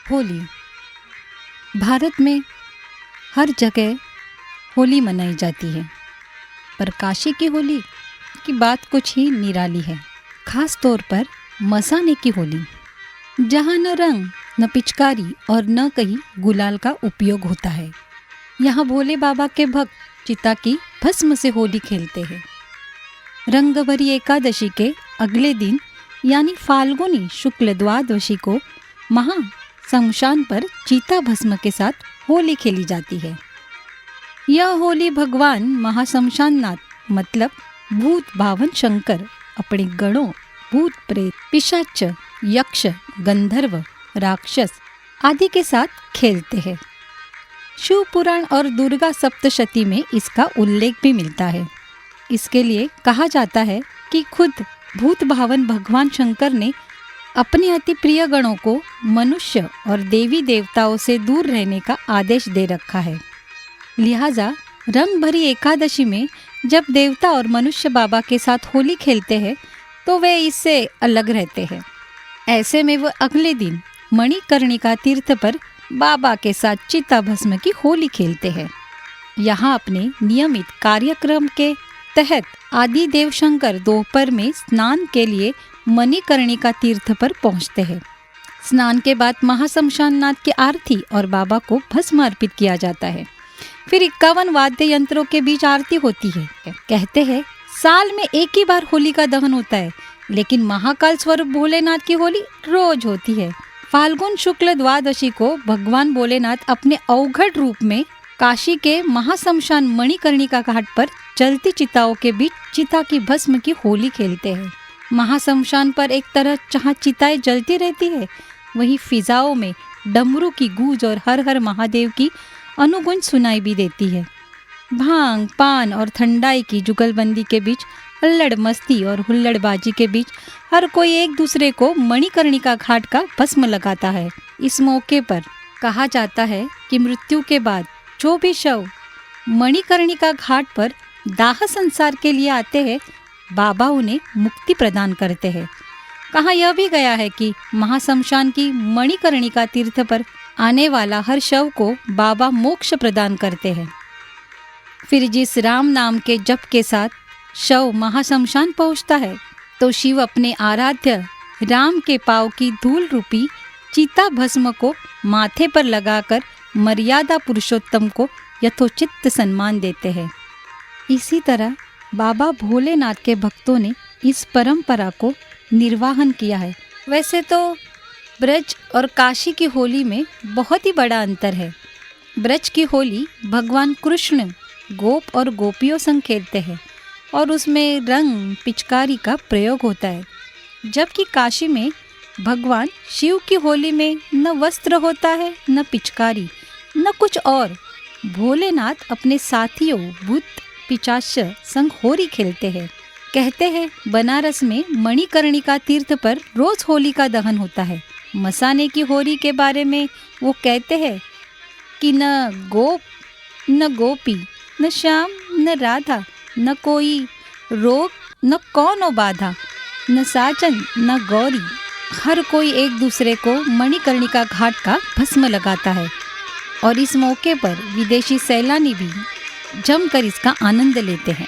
होली। भारत में हर जगह होली मनाई जाती है, पर काशी की होली की बात कुछ ही निराली है। खास तौर पर मसाने की होली, जहाँ न रंग, न पिचकारी और न कहीं गुलाल का उपयोग होता है। यहाँ भोले बाबा के भक्त चिता की भस्म से होली खेलते हैं। रंगभरी एकादशी के अगले दिन यानी फाल्गुनी शुक्ल द्वादशी को महा शमशान पर चीता भस्म के साथ होली खेली जाती है। यह होली भगवान महाशमशाननाथ मतलब भूत भावन शंकर अपने गणों भूत प्रेत पिशाच यक्ष गंधर्व राक्षस आदि के साथ खेलते हैं। शिव पुराण और दुर्गा सप्तशती में इसका उल्लेख भी मिलता है। इसके लिए कहा जाता है कि खुद भूत भावन भगवान शंकर ने अपने अति प्रिय गणों को मनुष्य और देवी देवताओं से दूर रहने का आदेश दे रखा है। लिहाजा रंग भरी एकादशी में जब देवता और मनुष्य बाबा के साथ होली खेलते हैं तो वे इससे अलग रहते हैं। ऐसे में वह अगले दिन मणिकर्णिका तीर्थ पर बाबा के साथ चिता भस्म की होली खेलते हैं। यहाँ अपने नियमित कार्यक्रम के तहत आदि देव शंकर दोपहर में स्नान के लिए मणिकर्णिका तीर्थ पर पहुँचते हैं। स्नान के बाद महाशमशाननाथ की आरती और बाबा को भस्म अर्पित किया जाता है। फिर 51 वाद्य यंत्रों के बीच आरती होती है। कहते हैं साल में एक ही बार होली का दहन होता है, लेकिन महाकाल स्वरूप भोलेनाथ की होली रोज होती है। फाल्गुन शुक्ल द्वादशी को भगवान भोलेनाथ अपने अवघड़ रूप में काशी के महाशमशान मणिकर्णिका घाट पर जलती चिताओं के बीच चिता की भस्म की होली खेलते हैं। महाशमशान पर एक तरह जहाँ चिताएं जलती रहती है, वहीं फिजाओं में डमरू की गूंज और हर हर महादेव की अनुगुंज सुनाई भी देती है। भांग पान और ठंडाई की जुगलबंदी के बीच हुल्लड़ मस्ती और हुल्लड़बाजी के बीच हर कोई एक दूसरे को मणिकर्णिका घाट का भस्म लगाता है। इस मौके पर कहा जाता है कि मृत्यु के बाद जो भी शव मणिकर्णिका घाट पर दाह संसार के लिए आते हैं, बाबा उन्हें मुक्ति प्रदान करते हैं। कहा यह भी गया है कि महाशमशान की मणिकर्णिका तीर्थ पर आने वाला हर शव को बाबा मोक्ष प्रदान करते हैं। फिर जिस राम नाम के जप के साथ शव महाशमशान पहुंचता है, तो शिव अपने आराध्य राम के पांव की धूल रूपी चिता भस्म को माथे पर लगाकर मर्यादा पुरुषोत्तम को यथोचित सम्मान देते हैं। इसी तरह बाबा भोलेनाथ के भक्तों ने इस परंपरा को निर्वाहन किया है। वैसे तो ब्रज और काशी की होली में बहुत ही बड़ा अंतर है। ब्रज की होली भगवान कृष्ण गोप और गोपियों संग खेलते हैं और उसमें रंग पिचकारी का प्रयोग होता है, जबकि काशी में भगवान शिव की होली में न वस्त्र होता है, न पिचकारी, न कुछ और। भोलेनाथ अपने साथियों भूत पिशाच संग होली खेलते हैं। कहते हैं बनारस में मणिकर्णिका तीर्थ पर रोज होली का दहन होता है। मसाने की होली के बारे में वो कहते हैं कि न गोप न गोपी न श्याम न राधा न कोई रोग न कौनो बाधा न साजन न गौरी, हर कोई एक दूसरे को मणिकर्णिका घाट का भस्म लगाता है और इस मौके पर विदेशी सैलानी भी जमकर इसका आनंद लेते हैं।